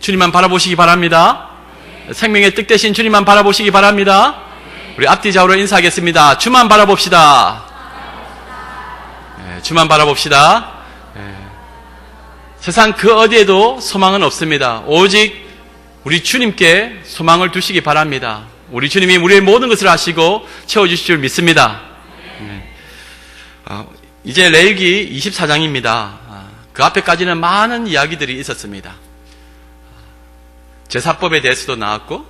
주님만 바라보시기 바랍니다. 생명의 뜻 되신 주님만 바라보시기 바랍니다. 우리 앞뒤 좌우로 인사하겠습니다. 주만 바라봅시다. 주만 바라봅시다. 세상 그 어디에도 소망은 없습니다. 오직 우리 주님께 소망을 두시기 바랍니다. 우리 주님이 우리의 모든 것을 아시고 채워주실 줄 믿습니다. 이제 레위기 24장입니다. 그 앞에까지는 많은 이야기들이 있었습니다. 제사법에 대해서도 나왔고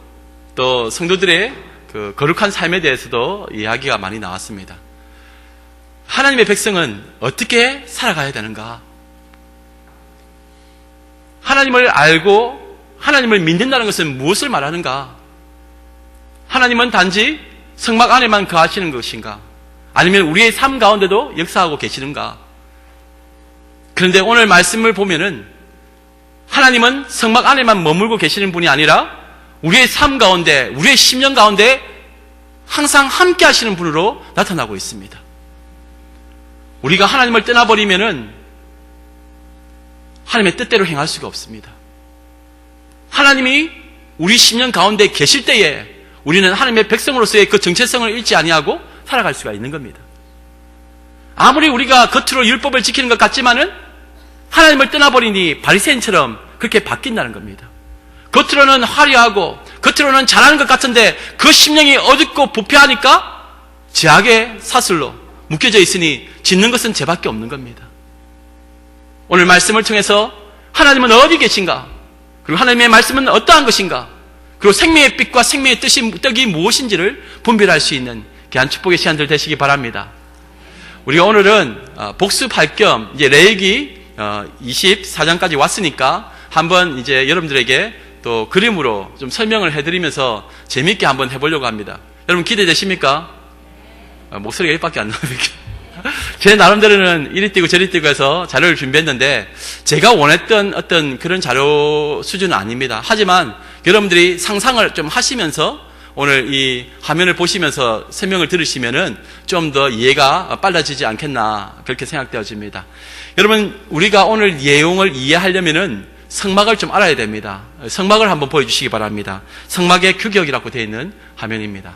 또 성도들의 그 거룩한 삶에 대해서도 이야기가 많이 나왔습니다. 하나님의 백성은 어떻게 살아가야 되는가? 하나님을 알고 하나님을 믿는다는 것은 무엇을 말하는가? 하나님은 단지 성막 안에만 거하시는 것인가? 아니면 우리의 삶 가운데도 역사하고 계시는가? 그런데 오늘 말씀을 보면은 하나님은 성막 안에만 머물고 계시는 분이 아니라 우리의 삶 가운데, 우리의 심령 가운데 항상 함께 하시는 분으로 나타나고 있습니다. 우리가 하나님을 떠나버리면은 하나님의 뜻대로 행할 수가 없습니다. 하나님이 우리 심령 가운데 계실 때에 우리는 하나님의 백성으로서의 그 정체성을 잃지 아니하고 살아갈 수가 있는 겁니다. 아무리 우리가 겉으로 율법을 지키는 것 같지만은 하나님을 떠나버리니 바리새인처럼 그렇게 바뀐다는 겁니다. 겉으로는 화려하고 겉으로는 잘하는 것 같은데 그 심령이 어둡고 부패하니까 죄악의 사슬로 묶여져 있으니 짓는 것은 죄밖에 없는 겁니다. 오늘 말씀을 통해서 하나님은 어디 계신가? 그리고 하나님의 말씀은 어떠한 것인가? 그리고 생명의 빛과 생명의 뜻이 무엇인지를 분별할 수 있는 귀한 축복의 시간들 되시기 바랍니다. 우리가 오늘은 복습할 겸 이제 레위기 24장까지 왔으니까 한번 이제 여러분들에게 또 그림으로 좀 설명을 해드리면서 재미있게 한번 해보려고 합니다. 여러분 기대되십니까? 목소리가 이밖에 안 나오니까. 제 나름대로는 이리 뛰고 저리 뛰고 해서 자료를 준비했는데 제가 원했던 어떤 그런 자료 수준은 아닙니다. 하지만 여러분들이 상상을 좀 하시면서 오늘 이 화면을 보시면서 설명을 들으시면은 좀 더 이해가 빨라지지 않겠나 그렇게 생각되어집니다. 여러분 우리가 오늘 내용을 이해하려면은 성막을 좀 알아야 됩니다. 성막을 한번 보여주시기 바랍니다. 성막의 규격이라고 되어 있는 화면입니다.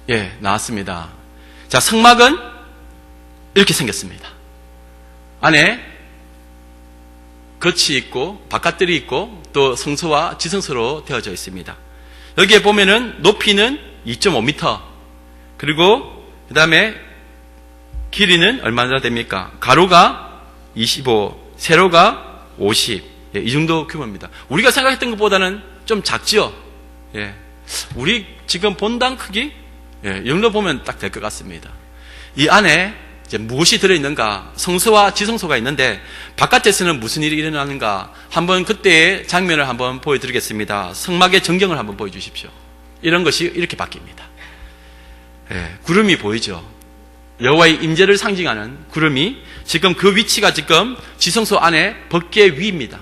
예, 나왔습니다. 자, 성막은 이렇게 생겼습니다. 안에 겉이 있고 바깥들이 있고 또 성소와 지성소로 되어져 있습니다. 여기에 보면은 높이는 2.5m 그리고 그 다음에 길이는 얼마나 됩니까? 가로가 25, 세로가 50. 예, 이 정도 규모입니다. 우리가 생각했던 것보다는 좀 작지요? 예. 우리 지금 본당 크기? 예, 이 정도 보면 딱 될 것 같습니다. 이 안에 이제 무엇이 들어있는가? 성소와 지성소가 있는데 바깥에서는 무슨 일이 일어나는가? 한번 그때의 장면을 한번 보여드리겠습니다. 성막의 전경을 한번 보여주십시오. 이런 것이 이렇게 바뀝니다. 예, 구름이 보이죠? 여호와의 임재를 상징하는 구름이 지금 그 위치가 지금 지성소 안에 법궤 위입니다.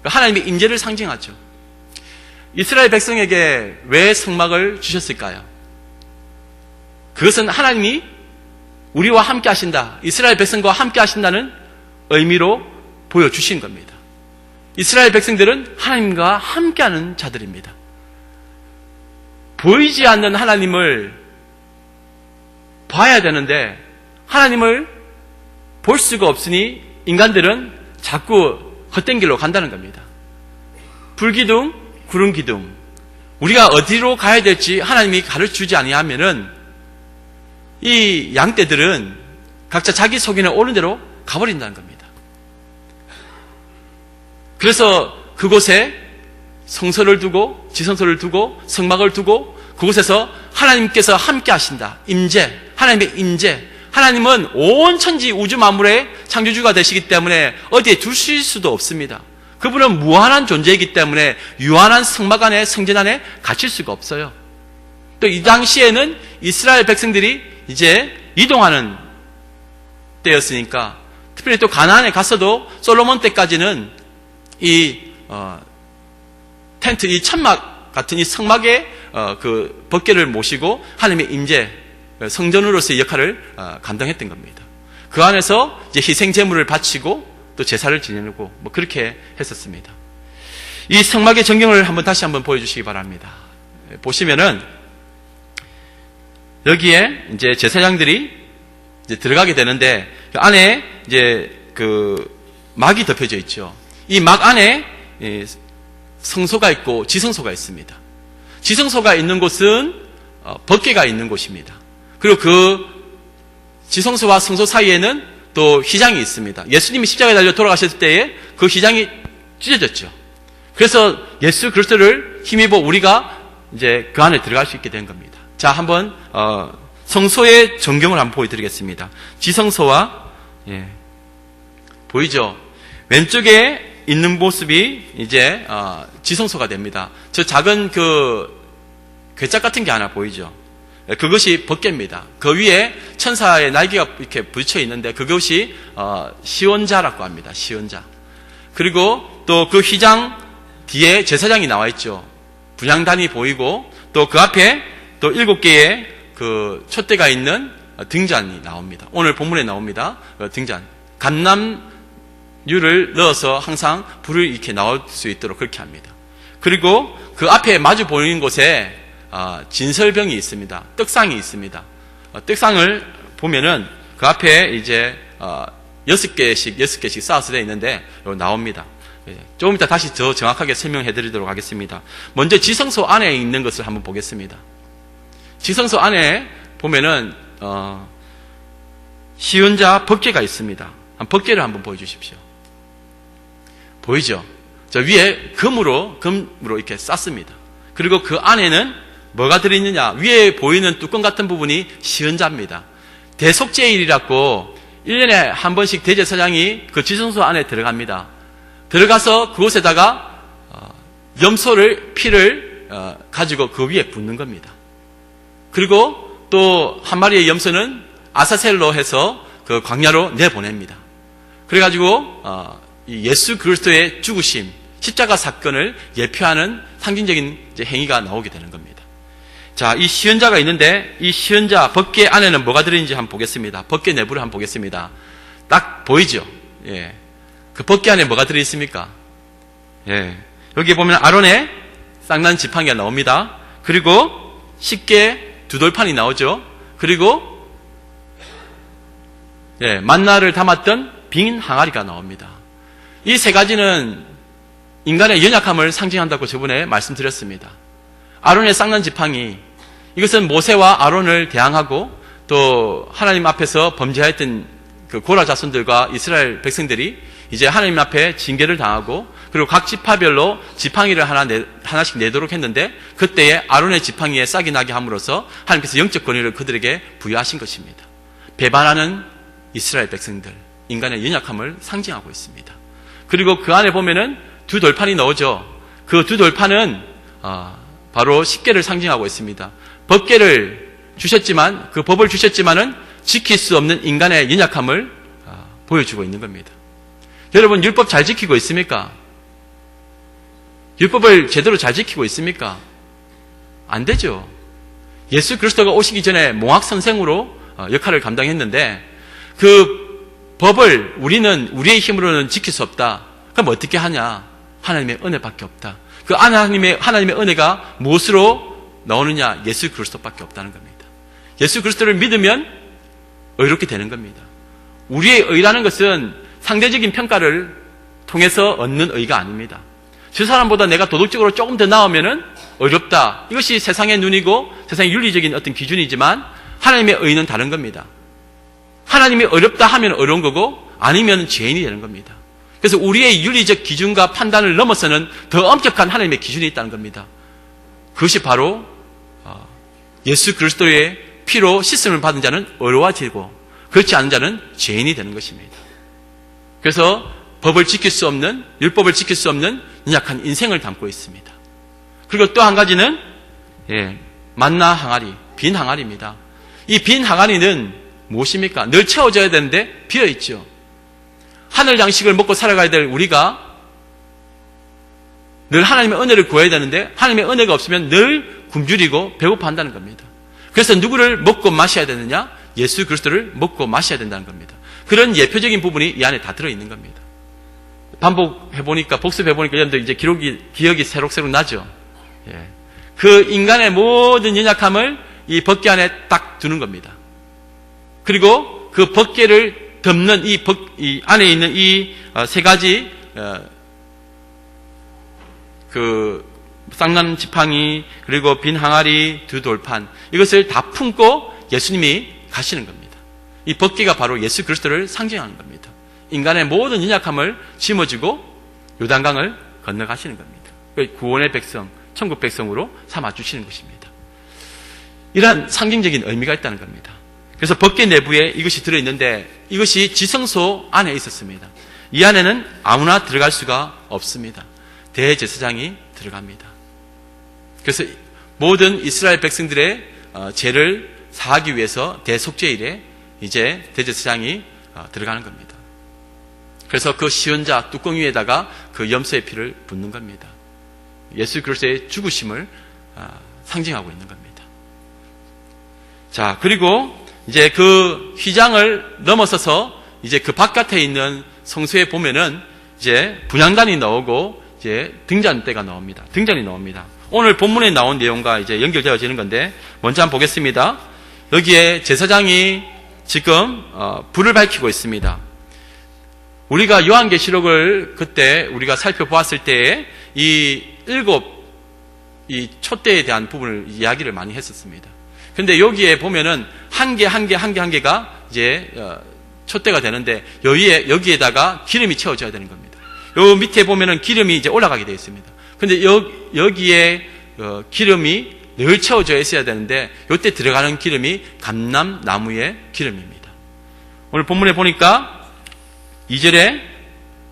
하나님의 임재를 상징하죠. 이스라엘 백성에게 왜 성막을 주셨을까요? 그것은 하나님이 우리와 함께 하신다, 이스라엘 백성과 함께 하신다는 의미로 보여주신 겁니다. 이스라엘 백성들은 하나님과 함께하는 자들입니다. 보이지 않는 하나님을 봐야 되는데 하나님을 볼 수가 없으니 인간들은 자꾸 헛된 길로 간다는 겁니다. 불기둥, 구름기둥. 우리가 어디로 가야 될지 하나님이 가르쳐주지 아니하면은 이 양떼들은 각자 자기 속에는 오는 대로 가버린다는 겁니다. 그래서 그곳에 성소를 두고 지성소를 두고 성막을 두고 그곳에서 하나님께서 함께 하신다. 임재, 하나님의 임재. 하나님은 온 천지 우주 만물의 창조주가 되시기 때문에 어디에 두실 수도 없습니다. 그분은 무한한 존재이기 때문에 유한한 성막 안에 성전 안에 갇힐 수가 없어요. 또 이 당시에는 이스라엘 백성들이 이제 이동하는 때였으니까 특별히 또 가나안에 갔어도 솔로몬 때까지는 이 텐트, 이 천막 같은 이 성막의 그 법궤를 모시고 하나님의 임재, 성전으로서의 역할을 감당했던 겁니다. 그 안에서 이제 희생 제물을 바치고 또 제사를 지내고 뭐 그렇게 했었습니다. 이 성막의 전경을 다시 한번 보여주시기 바랍니다. 보시면은 여기에 이제 제사장들이 이제 들어가게 되는데 그 안에 이제 그 막이 덮여져 있죠. 이 막 안에 성소가 있고 지성소가 있습니다. 지성소가 있는 곳은 법궤가 있는 곳입니다. 그리고 그 지성소와 성소 사이에는 또 휘장이 있습니다. 예수님이 십자가에 달려 돌아가셨을 때에 그 휘장이 찢어졌죠. 그래서 예수 그리스도를 힘입어 우리가 이제 그 안에 들어갈 수 있게 된 겁니다. 자, 한번 성소의 전경을 한번 보여드리겠습니다. 지성소와 보이죠? 왼쪽에 있는 모습이 이제 지성소가 됩니다. 저 작은 그 괴짝 같은 게 하나 보이죠? 그것이 법궤입니다. 그 위에 천사의 날개가 이렇게 붙여 있는데 그것이 시원자라고 합니다. 시원자. 그리고 또 그 휘장 뒤에 제사장이 나와 있죠. 분향단이 보이고 또 그 앞에 또 7개의 그 촛대가 있는 등잔이 나옵니다. 오늘 본문에 나옵니다. 등잔. 감람유를 넣어서 항상 불을 이렇게 나올 수 있도록 그렇게 합니다. 그리고 그 앞에 마주 보이는 곳에 진설병이 있습니다. 떡상이 있습니다. 떡상을 보면은 그 앞에 이제 6개씩 쌓아서 되어 있는데 나옵니다. 조금 이따 다시 더 정확하게 설명해 드리도록 하겠습니다. 먼저 지성소 안에 있는 것을 한번 보겠습니다. 지성소 안에 보면은 시은자 법궤가 있습니다. 법궤를 한번 보여주십시오. 보이죠? 저 위에 금으로 이렇게 쌌습니다. 그리고 그 안에는 뭐가 들어있느냐? 위에 보이는 뚜껑 같은 부분이 시은자입니다. 대속죄일이라고 1년에 한 번씩 대제사장이 그 지성소 안에 들어갑니다. 들어가서 그곳에다가 피를 가지고 그 위에 붓는 겁니다. 그리고 또 한 마리의 염소는 아사셀로 해서 그 광야로 내보냅니다. 그래가지고 이 예수 그리스도의 죽으심, 십자가 사건을 예표하는 상징적인 이제 행위가 나오게 되는 겁니다. 자, 이 시은자가 있는데 이 시은자 법궤 안에는 뭐가 들어있는지 한번 보겠습니다. 법궤 내부를 한번 보겠습니다. 딱 보이죠? 예. 그 법궤 안에 뭐가 들어있습니까? 예. 여기 보면 아론의 쌍난 지팡이가 나옵니다. 그리고 십계 두 돌판이 나오죠. 그리고 만나를 담았던 빈 항아리가 나옵니다. 이 세 가지는 인간의 연약함을 상징한다고 저번에 말씀드렸습니다. 아론의 쌍난 지팡이, 이것은 모세와 아론을 대항하고 또 하나님 앞에서 범죄하였던 그 고라 자손들과 이스라엘 백성들이 이제 하나님 앞에 징계를 당하고 그리고 각 지파별로 지팡이를 하나씩 내도록 했는데 그때에 아론의 지팡이에 싹이 나게 함으로써 하나님께서 영적 권위를 그들에게 부여하신 것입니다. 배반하는 이스라엘 백성들, 인간의 연약함을 상징하고 있습니다. 그리고 그 안에 보면은 두 돌판이 나오죠. 그 두 돌판은 바로 십계를 상징하고 있습니다. 법계를 주셨지만 그 법을 주셨지만은 지킬 수 없는 인간의 연약함을 보여주고 있는 겁니다. 여러분 율법 잘 지키고 있습니까? 율법을 제대로 잘 지키고 있습니까? 안 되죠. 예수 그리스도가 오시기 전에 몽학 선생으로 역할을 감당했는데 그 법을 우리는 우리의 힘으로는 지킬 수 없다. 그럼 어떻게 하냐? 하나님의 은혜밖에 없다. 그 하나님의 은혜가 무엇으로 나오느냐? 예수 그리스도밖에 없다는 겁니다. 예수 그리스도를 믿으면 의롭게 되는 겁니다. 우리의 의라는 것은 상대적인 평가를 통해서 얻는 의가 아닙니다. 저 사람보다 내가 도덕적으로 조금 더 나으면은 어렵다. 이것이 세상의 눈이고 세상의 윤리적인 어떤 기준이지만 하나님의 의는 다른 겁니다. 하나님이 어렵다 하면 어려운 거고 아니면 죄인이 되는 겁니다. 그래서 우리의 윤리적 기준과 판단을 넘어서는 더 엄격한 하나님의 기준이 있다는 겁니다. 그것이 바로 예수 그리스도의 피로 씻음을 받은 자는 의로워지고 그렇지 않은 자는 죄인이 되는 것입니다. 그래서 법을 지킬 수 없는, 율법을 지킬 수 없는 연약한 인생을 담고 있습니다. 그리고 또 한 가지는 만나 항아리, 빈 항아리입니다. 이 빈 항아리는 무엇입니까? 늘 채워져야 되는데 비어있죠. 하늘 양식을 먹고 살아가야 될 우리가 늘 하나님의 은혜를 구해야 되는데 하나님의 은혜가 없으면 늘 굶주리고 배고파한다는 겁니다. 그래서 누구를 먹고 마셔야 되느냐? 예수 그리스도를 먹고 마셔야 된다는 겁니다. 그런 예표적인 부분이 이 안에 다 들어있는 겁니다. 반복해보니까, 복습해보니까 여러분들 이제 기억이 새록새록 나죠. 예. 그 인간의 모든 연약함을 이 법궤 안에 딱 두는 겁니다. 그리고 그 법궤를 덮는 이 안에 있는 이 세 가지, 그 쌍난 지팡이, 그리고 빈 항아리, 두 돌판, 이것을 다 품고 예수님이 가시는 겁니다. 이 법궤가 바로 예수 그리스도를 상징하는 겁니다. 인간의 모든 연약함을 짊어지고 요단강을 건너가시는 겁니다. 구원의 백성, 천국 백성으로 삼아주시는 것입니다. 이러한 상징적인 의미가 있다는 겁니다. 그래서 법궤 내부에 이것이 들어있는데 이것이 지성소 안에 있었습니다. 이 안에는 아무나 들어갈 수가 없습니다. 대제사장이 들어갑니다. 그래서 모든 이스라엘 백성들의 죄를 사하기 위해서 대속죄일에 이제 대제사장이 들어가는 겁니다. 그래서 그 시원자 뚜껑 위에다가 그 염소의 피를 붓는 겁니다. 예수 그리스도의 죽으심을 상징하고 있는 겁니다. 자, 그리고 이제 그 휘장을 넘어서서 이제 그 바깥에 있는 성소에 보면은 이제 분향단이 나오고 이제 등잔대가 나옵니다. 등잔이 나옵니다. 오늘 본문에 나온 내용과 이제 연결되어지는 건데 먼저 한번 보겠습니다. 여기에 제사장이 지금 불을 밝히고 있습니다. 우리가 요한계시록을 그때 우리가 살펴보았을 때에 이 7 촛대에 대한 부분을 이야기를 많이 했었습니다. 근데 여기에 보면은 한 개가 이제 촛대가 되는데 여기에다가 기름이 채워져야 되는 겁니다. 요 밑에 보면은 기름이 이제 올라가게 되어 있습니다. 근데 여기에 기름이 늘 채워져 있어야 되는데 요때 들어가는 기름이 감람나무의 기름입니다. 오늘 본문에 보니까 2절에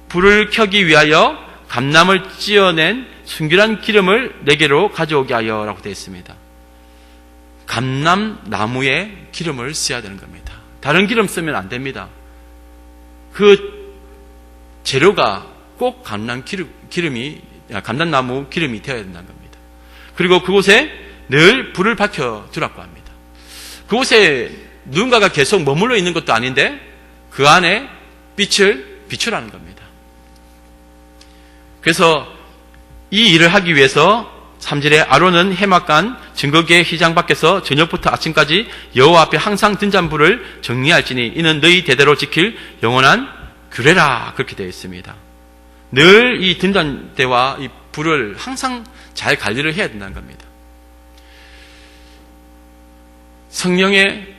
불을 켜기 위하여 감람을 찧어낸 순결한 기름을 내게로 가져오게 하여 라고 되어 있습니다. 감람나무의 기름을 써야 되는 겁니다. 다른 기름 쓰면 안 됩니다. 그 재료가 꼭 감람나무 기름이 되어야 된다는 겁니다. 그리고 그곳에 늘 불을 밝혀 두라고 합니다. 그곳에 누군가가 계속 머물러 있는 것도 아닌데 그 안에 빛을 비추라는 겁니다. 그래서 이 일을 하기 위해서 3절에 아론은 해막간 증거궤 휘장 밖에서 저녁부터 아침까지 여호와 앞에 항상 등잔불을 정리할지니 이는 너희 대대로 지킬 영원한 규례라, 그렇게 되어 있습니다. 늘 이 등잔대와 이 불을 항상 잘 관리를 해야 된다는 겁니다. 성령의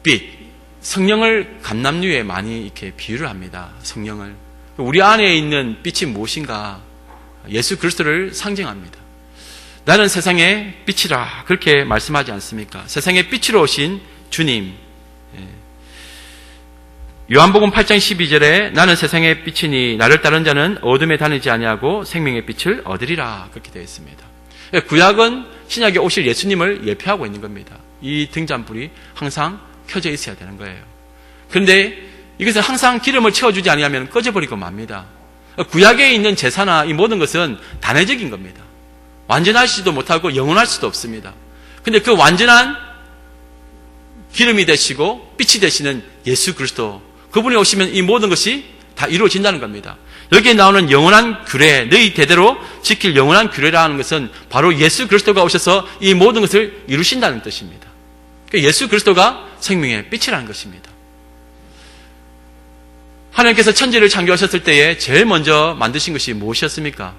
빛, 성령을 감람류에 많이 이렇게 비유를 합니다. 성령을. 우리 안에 있는 빛이 무엇인가? 예수 그리스도를 상징합니다. 나는 세상의 빛이라, 그렇게 말씀하지 않습니까? 세상의 빛으로 오신 주님. 요한복음 8장 12절에 나는 세상의 빛이니 나를 따른 자는 어둠에 다니지 아니하고 생명의 빛을 얻으리라, 그렇게 되어 있습니다. 구약은 신약에 오실 예수님을 예표하고 있는 겁니다. 이 등잔불이 항상 켜져 있어야 되는 거예요. 그런데 이것은 항상 기름을 채워주지 아니하면 꺼져버리고 맙니다. 구약에 있는 제사나 이 모든 것은 단회적인 겁니다. 완전하지도 못하고 영원할 수도 없습니다. 그런데 그 완전한 기름이 되시고 빛이 되시는 예수 그리스도, 그분이 오시면 이 모든 것이 다 이루어진다는 겁니다. 여기에 나오는 영원한 규례, 너희 대대로 지킬 영원한 규례라는 것은 바로 예수 그리스도가 오셔서 이 모든 것을 이루신다는 뜻입니다. 예수 그리스도가 생명의 빛이라는 것입니다. 하나님께서 천지를 창조하셨을 때에 제일 먼저 만드신 것이 무엇이었습니까?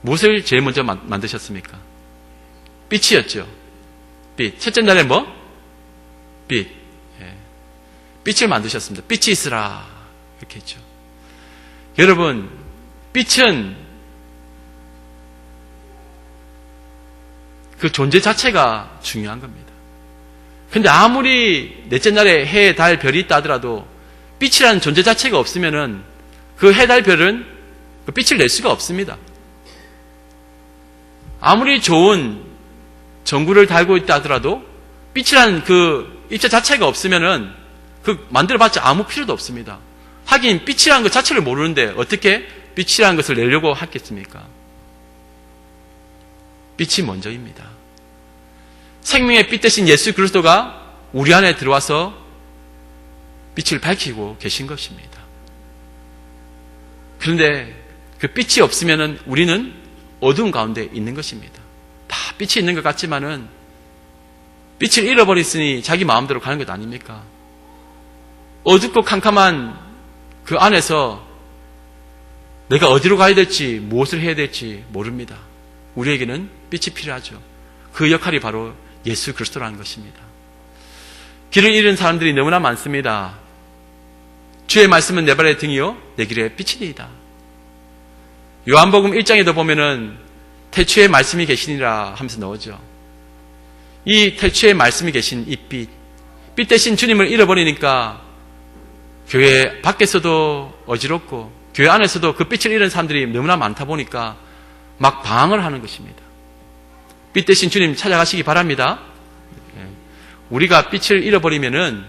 무엇을 제일 먼저 만드셨습니까? 빛이었죠. 빛. 첫째 날에 뭐? 빛. 빛을 만드셨습니다. 빛이 있으라, 이렇게 했죠. 여러분, 빛은 그 존재 자체가 중요한 겁니다. 근데 아무리 넷째 날에 해, 달, 별이 있다 하더라도 빛이라는 존재 자체가 없으면은 그 해, 달, 별은 그 빛을 낼 수가 없습니다. 아무리 좋은 전구를 달고 있다 하더라도 빛이라는 그 입자 자체가 없으면은 그 만들어봤자 아무 필요도 없습니다. 하긴 빛이라는 것 자체를 모르는데 어떻게 빛이라는 것을 내려고 하겠습니까? 빛이 먼저입니다. 생명의 빛 대신 예수 그리스도가 우리 안에 들어와서 빛을 밝히고 계신 것입니다. 그런데 그 빛이 없으면 우리는 어두운 가운데 있는 것입니다. 다 빛이 있는 것 같지만은 빛을 잃어버렸으니 자기 마음대로 가는 것 아닙니까? 어둡고 캄캄한 그 안에서 내가 어디로 가야 될지 무엇을 해야 될지 모릅니다. 우리에게는 빛이 필요하죠. 그 역할이 바로 예수 그리스도라는 것입니다. 길을 잃은 사람들이 너무나 많습니다. 주의 말씀은 내 발의 등이요 내 길의 빛이니이다. 요한복음 1장에도 보면은 태초에 말씀이 계시니라 하면서 나오죠. 이 태초에 말씀이 계신 이 빛, 빛 대신 주님을 잃어버리니까 교회 밖에서도 어지럽고 교회 안에서도 그 빛을 잃은 사람들이 너무나 많다 보니까 막 방황을 하는 것입니다. 빛 대신 주님 찾아가시기 바랍니다. 우리가 빛을 잃어버리면은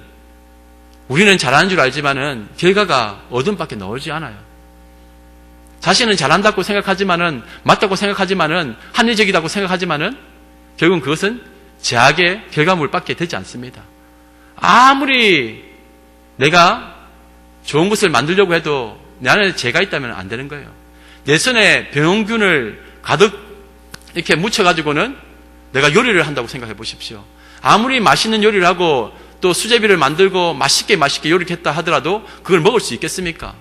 우리는 잘하는 줄 알지만은 결과가 어둠밖에 나오지 않아요. 자신은 잘한다고 생각하지만은 맞다고 생각하지만은 합리적이라고 생각하지만은 결국은 그것은 제약의 결과물밖에 되지 않습니다. 아무리 내가 좋은 것을 만들려고 해도 내 안에 죄가 있다면 안 되는 거예요. 내 손에 병균을 가득 이렇게 묻혀가지고는 내가 요리를 한다고 생각해 보십시오. 아무리 맛있는 요리를 하고 또 수제비를 만들고 맛있게 요리를 했다 하더라도 그걸 먹을 수 있겠습니까?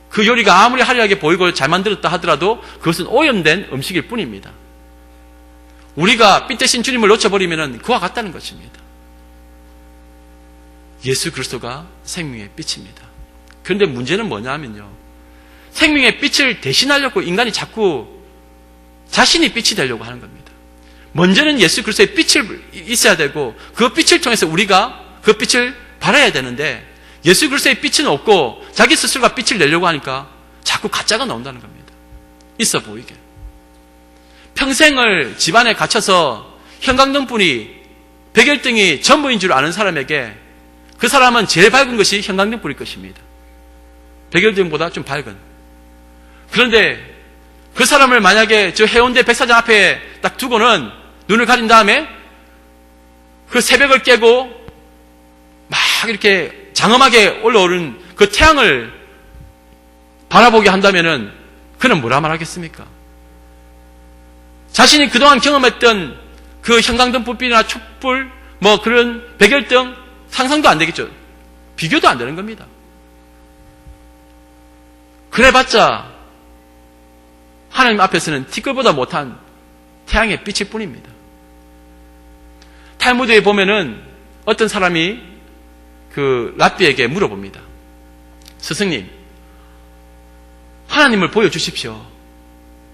그 요리가 아무리 화려하게 보이고 잘 만들었다 하더라도 그것은 오염된 음식일 뿐입니다. 우리가 빛 대신 주님을 놓쳐버리면 그와 같다는 것입니다. 예수 그리스도가 생명의 빛입니다. 그런데 문제는 뭐냐면요. 생명의 빛을 대신하려고 인간이 자꾸 자신이 빛이 되려고 하는 겁니다. 먼저는 예수 그리스도의 빛이 있어야 되고 그 빛을 통해서 우리가 그 빛을 발해야 되는데 예수 그리스도의 빛은 없고 자기 스스로가 빛을 내려고 하니까 자꾸 가짜가 나온다는 겁니다. 있어 보이게. 평생을 집안에 갇혀서 형광등불이 백열등이 전부인 줄 아는 사람에게 그 사람은 제일 밝은 것이 형광등불일 것입니다. 백열등보다 좀 밝은. 그런데 그 사람을 만약에 저 해운대 백사장 앞에 딱 두고는 눈을 가린 다음에 그 새벽을 깨고 막 이렇게 장엄하게 올라오는 그 태양을 바라보게 한다면은 그는 뭐라 말하겠습니까? 자신이 그동안 경험했던 그 형광등불이나 촛불 뭐 그런 백열등 상상도 안 되겠죠. 비교도 안 되는 겁니다. 그래봤자 하나님 앞에서는 티끌보다 못한 태양의 빛일 뿐입니다. 탈무드에 보면은 어떤 사람이 그 랍비에게 물어봅니다. 스승님, 하나님을 보여주십시오.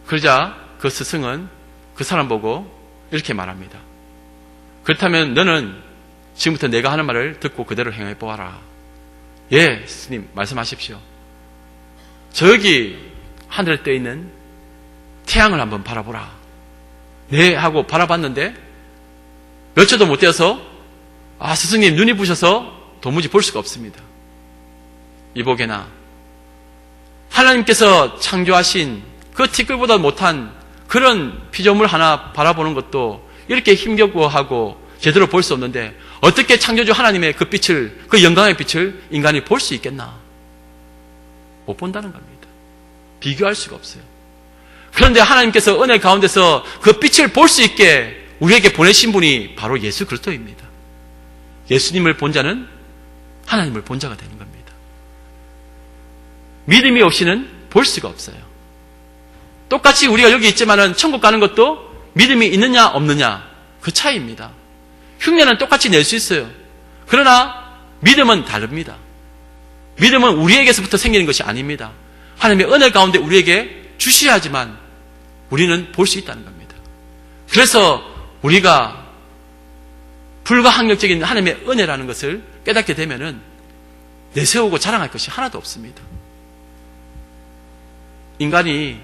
그러자 그 스승은 그 사람 보고 이렇게 말합니다. 그렇다면 너는 지금부터 내가 하는 말을 듣고 그대로 행해 보아라. 예, 스님 말씀하십시오. 저기 하늘에 떠 있는 태양을 한번 바라보라. 네 하고 바라봤는데 몇 초도 못 되어서 스승님 눈이 부셔서 도무지 볼 수가 없습니다. 이보게나 하나님께서 창조하신 그 티끌보다 못한 그런 피조물 하나 바라보는 것도 이렇게 힘겹고 하고 제대로 볼 수 없는데 어떻게 창조주 하나님의 그 빛을, 그 영광의 빛을 인간이 볼 수 있겠나? 못 본다는 겁니다. 비교할 수가 없어요. 그런데 하나님께서 은혜 가운데서 그 빛을 볼 수 있게 우리에게 보내신 분이 바로 예수 그리스도입니다. 예수님을 본 자는 하나님을 본 자가 되는 겁니다. 믿음이 없이는 볼 수가 없어요. 똑같이 우리가 여기 있지만은 천국 가는 것도 믿음이 있느냐 없느냐 그 차이입니다. 흉내는 똑같이 낼 수 있어요. 그러나 믿음은 다릅니다. 믿음은 우리에게서부터 생기는 것이 아닙니다. 하나님의 은혜 가운데 우리에게 주셔야지만 우리는 볼 수 있다는 겁니다. 그래서 우리가 불가항력적인 하나님의 은혜라는 것을 깨닫게 되면은 내세우고 자랑할 것이 하나도 없습니다. 인간이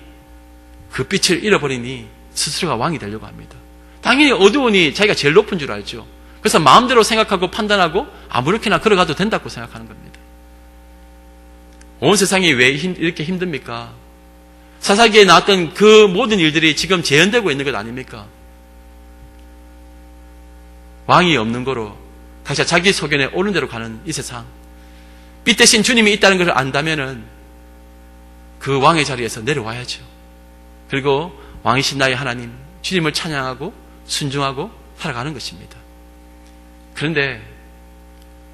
그 빛을 잃어버리니 스스로가 왕이 되려고 합니다. 당연히 어두우니 자기가 제일 높은 줄 알죠. 그래서 마음대로 생각하고 판단하고 아무렇게나 걸어가도 된다고 생각하는 겁니다. 온 세상이 왜 이렇게 힘듭니까? 사사기에 나왔던 그 모든 일들이 지금 재현되고 있는 것 아닙니까? 왕이 없는 거로 각자 자기 소견에 옳은 대로 가는 이 세상. 빛 대신 주님이 있다는 것을 안다면은 그 왕의 자리에서 내려와야죠. 그리고 왕이신 나의 하나님, 주님을 찬양하고 순종하고 살아가는 것입니다. 그런데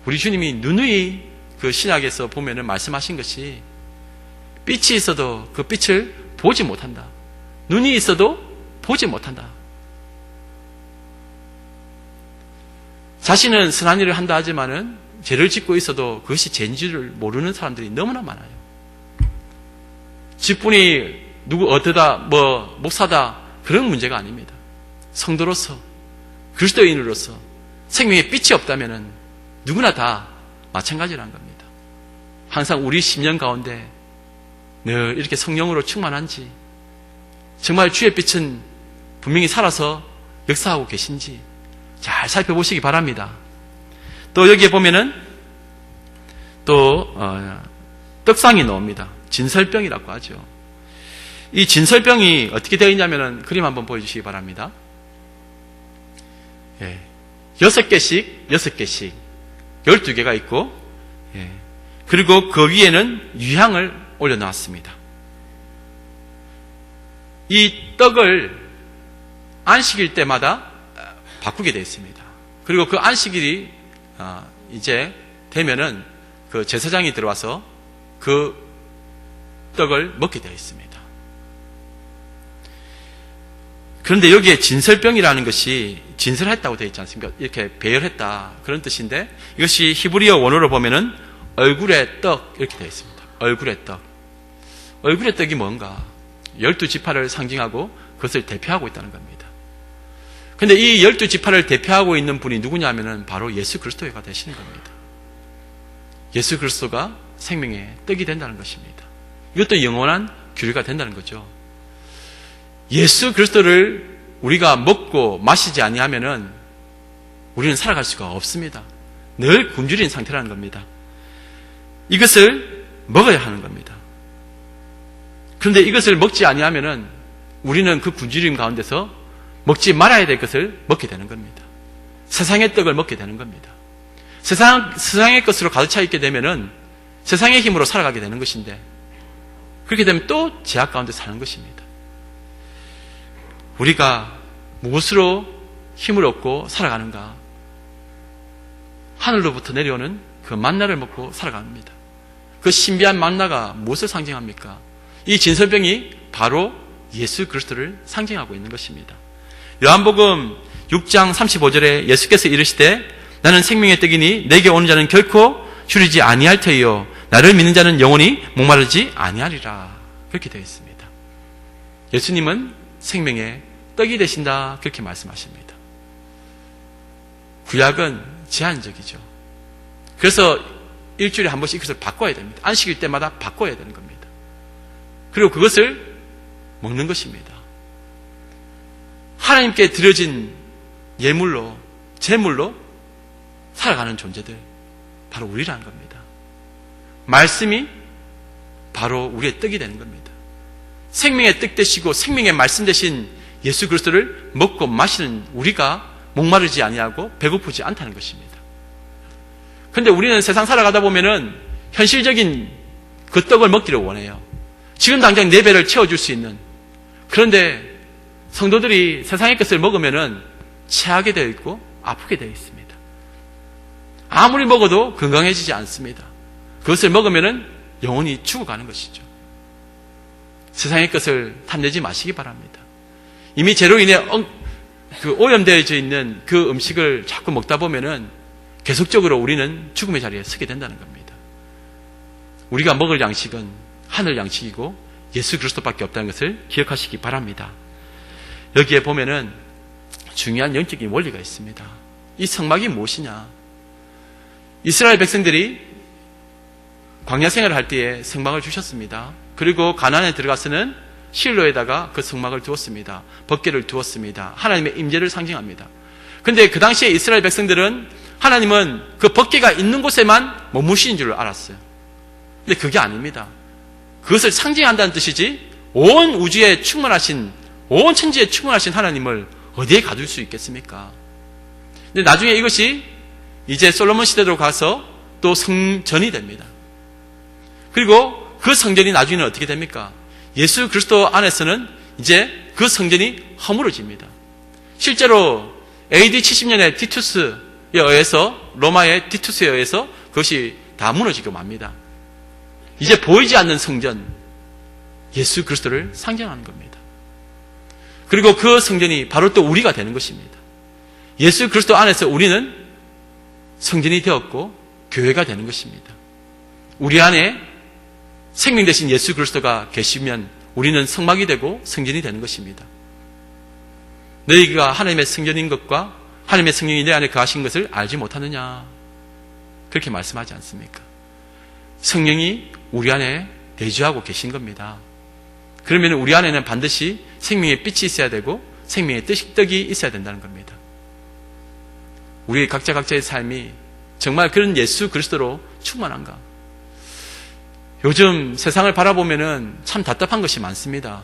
우리 주님이 누누이 그 신약에서 보면은 말씀하신 것이 빛이 있어도 그 빛을 보지 못한다. 눈이 있어도 보지 못한다. 자신은 선한 일을 한다 하지만은 죄를 짓고 있어도 그것이 죄인 줄을 모르는 사람들이 너무나 많아요. 직분이 누구 어디다 뭐 목사다 그런 문제가 아닙니다. 성도로서 그리스도인으로서 생명에 빛이 없다면은 누구나 다 마찬가지라는 겁니다. 항상 우리 심령 가운데 늘 이렇게 성령으로 충만한지, 정말 주의 빛은 분명히 살아서 역사하고 계신지 잘 살펴보시기 바랍니다. 또 여기에 보면은 또 떡상이 나옵니다. 진설병이라고 하죠. 이 진설병이 어떻게 되어 있냐면은 그림 한번 보여주시기 바랍니다. 6개씩 12개가 있고, 그리고 그 위에는 유향을 올려놓았습니다. 이 떡을 안식일 때마다 바꾸게 되어 있습니다. 그리고 그 안식일이 이제 되면은 그 제사장이 들어와서 그 떡을 먹게 되어 있습니다. 그런데 여기에 진설병이라는 것이 진설했다고 되어 있지 않습니까? 이렇게 배열했다 그런 뜻인데, 이것이 히브리어 원어로 보면은 얼굴의 떡 이렇게 되어 있습니다. 얼굴의 떡. 얼굴의 떡이 뭔가? 12지파를 상징하고 그것을 대표하고 있다는 겁니다. 그런데 이 12지파를 대표하고 있는 분이 누구냐면은 바로 예수 그리스도가 되시는 겁니다. 예수 그리스도가 생명의 떡이 된다는 것입니다. 이것도 영원한 규례가 된다는 거죠. 예수 그리스도를 우리가 먹고 마시지 아니하면은 우리는 살아갈 수가 없습니다. 늘 굶주린 상태라는 겁니다. 이것을 먹어야 하는 겁니다. 그런데 이것을 먹지 아니하면은 우리는 그 굶주림 가운데서 먹지 말아야 될 것을 먹게 되는 겁니다. 세상의 떡을 먹게 되는 겁니다. 세상의 것으로 가득 차 있게 되면은 세상의 힘으로 살아가게 되는 것인데, 그렇게 되면 또 제약 가운데 사는 것입니다. 우리가 무엇으로 힘을 얻고 살아가는가? 하늘로부터 내려오는 그 만나를 먹고 살아갑니다. 그 신비한 만나가 무엇을 상징합니까? 이 진설병이 바로 예수 그리스도를 상징하고 있는 것입니다. 요한복음 6장 35절에 예수께서 이르시되 나는 생명의 떡이니 내게 오는 자는 결코 줄이지 아니할 터이요 나를 믿는 자는 영원히 목마르지 아니하리라. 그렇게 되어 있습니다. 예수님은 생명의 떡이 되신다 그렇게 말씀하십니다. 구약은 제한적이죠. 그래서 일주일에 한 번씩 이것을 바꿔야 됩니다. 안식일 때마다 바꿔야 되는 겁니다. 그리고 그것을 먹는 것입니다. 하나님께 드려진 예물로, 제물로 살아가는 존재들, 바로 우리라는 겁니다. 말씀이 바로 우리의 떡이 되는 겁니다. 생명의 떡 되시고 생명의 말씀 되신 예수 그리스도를 먹고 마시는 우리가 목마르지 아니하고 배고프지 않다는 것입니다. 그런데 우리는 세상 살아가다 보면은 현실적인 그 떡을 먹기를 원해요. 지금 당장 내 배를 채워줄 수 있는. 그런데 성도들이 세상의 것을 먹으면은 체하게 되어 있고 아프게 되어 있습니다. 아무리 먹어도 건강해지지 않습니다. 그것을 먹으면은 영원히 죽어가는 것이죠. 세상의 것을 탐내지 마시기 바랍니다. 이미 죄로 인해 오염되어져 있는 그 음식을 자꾸 먹다 보면은 계속적으로 우리는 죽음의 자리에 서게 된다는 겁니다. 우리가 먹을 양식은 하늘 양식이고 예수 그리스도밖에 없다는 것을 기억하시기 바랍니다. 여기에 보면은 중요한 영적인 원리가 있습니다. 이 성막이 무엇이냐? 이스라엘 백성들이 광야 생활을 할 때에 성막을 주셨습니다. 그리고 가나안에 들어가서는 실로에다가 그 성막을 두었습니다. 법궤를 두었습니다. 하나님의 임재를 상징합니다. 그런데 그 당시에 이스라엘 백성들은 하나님은 그 법궤가 있는 곳에만 머무시는 줄 알았어요. 근데 그게 아닙니다. 그것을 상징한다는 뜻이지 온 우주에 충만하신, 온 천지에 충만하신 하나님을 어디에 가둘 수 있겠습니까? 근데 나중에 이것이 이제 솔로몬 시대로 가서 또 성전이 됩니다. 그리고 그 성전이 나중에는 어떻게 됩니까? 예수 그리스도 안에서는 이제 그 성전이 허물어집니다. 실제로 AD 70년에 티투스에 의해서, 로마의 티투스에 의해서 그것이 다 무너지고 맙니다. 이제 보이지 않는 성전, 예수 그리스도를 상징하는 겁니다. 그리고 그 성전이 바로 또 우리가 되는 것입니다. 예수 그리스도 안에서 우리는 성전이 되었고 교회가 되는 것입니다. 우리 안에 생명 되신 예수 그리스도가 계시면 우리는 성막이 되고 성전이 되는 것입니다. 너희가 하나님의 성전인 것과 하나님의 성령이 내 안에 거하신 것을 알지 못하느냐, 그렇게 말씀하지 않습니까? 성령이 우리 안에 내주하고 계신 겁니다. 그러면 우리 안에는 반드시 생명의 빛이 있어야 되고 생명의 떡이 있어야 된다는 겁니다. 우리 각자 각자의 삶이 정말 그런 예수 그리스도로 충만한가? 요즘 세상을 바라보면은 참 답답한 것이 많습니다.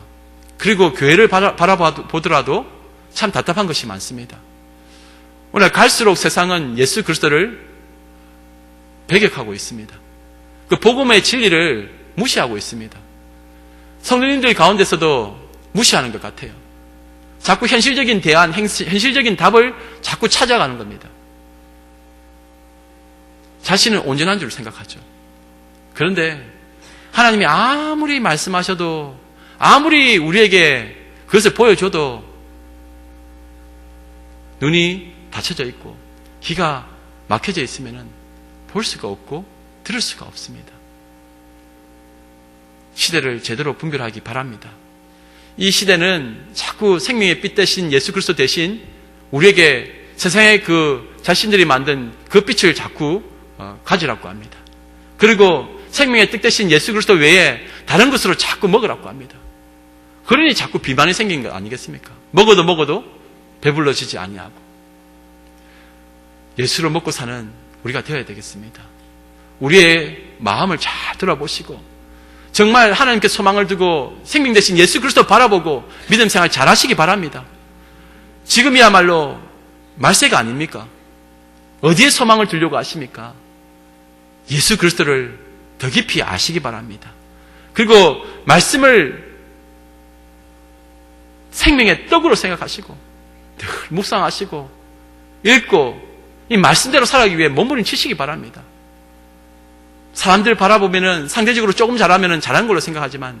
그리고 교회를 바라보더라도 참 답답한 것이 많습니다. 오늘 갈수록 세상은 예수 그리스도를 배격하고 있습니다. 그 복음의 진리를 무시하고 있습니다. 성도님들 가운데서도 무시하는 것 같아요. 자꾸 현실적인 대안, 현실적인 답을 자꾸 찾아가는 겁니다. 자신은 온전한 줄 생각하죠. 그런데 하나님이 아무리 말씀하셔도, 아무리 우리에게 그것을 보여줘도 눈이 닫혀져 있고 귀가 막혀져 있으면 볼 수가 없고 들을 수가 없습니다. 시대를 제대로 분별하기 바랍니다. 이 시대는 자꾸 생명의 빛 대신 예수 그리스도 대신 우리에게 세상의 그 자신들이 만든 그 빛을 자꾸 가지라고 합니다. 그리고 생명의 뜻 대신 예수 그리스도 외에 다른 것으로 자꾸 먹으라고 합니다. 그러니 자꾸 비만이 생긴 거 아니겠습니까? 먹어도 배불러지지 아니하고. 예수를 먹고 사는 우리가 되어야 되겠습니다. 우리의 마음을 잘 돌아보시고 정말 하나님께 소망을 두고 생명 대신 예수 그리스도 바라보고 믿음 생활 잘 하시기 바랍니다. 지금이야말로 말세가 아닙니까? 어디에 소망을 두려고 하십니까? 예수 그리스도를 더 깊이 아시기 바랍니다. 그리고 말씀을 생명의 떡으로 생각하시고 늘 묵상하시고 읽고 이 말씀대로 살아가기 위해 몸부림치시기 바랍니다. 사람들 바라보면은 상대적으로 조금 잘하면은 잘한 걸로 생각하지만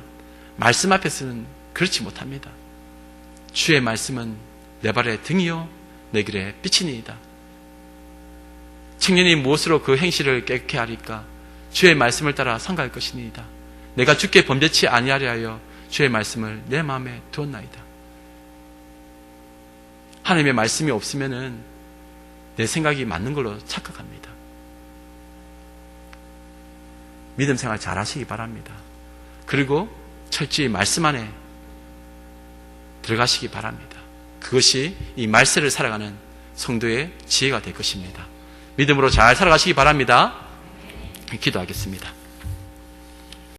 말씀 앞에서는 그렇지 못합니다. 주의 말씀은 내 발의 등이요 내 길의 빛이니이다. 청년이 무엇으로 그 행실을 깨끗게 하리까? 주의 말씀을 따라 성갈 것이니이다. 내가 주께 범죄치 아니하려 하여 주의 말씀을 내 마음에 두었나이다. 하나님의 말씀이 없으면은 내 생각이 맞는 걸로 착각합니다. 믿음 생활 잘 하시기 바랍니다. 그리고 철저히 말씀 안에 들어가시기 바랍니다. 그것이 이 말세를 살아가는 성도의 지혜가 될 것입니다. 믿음으로 잘 살아가시기 바랍니다. 기도하겠습니다.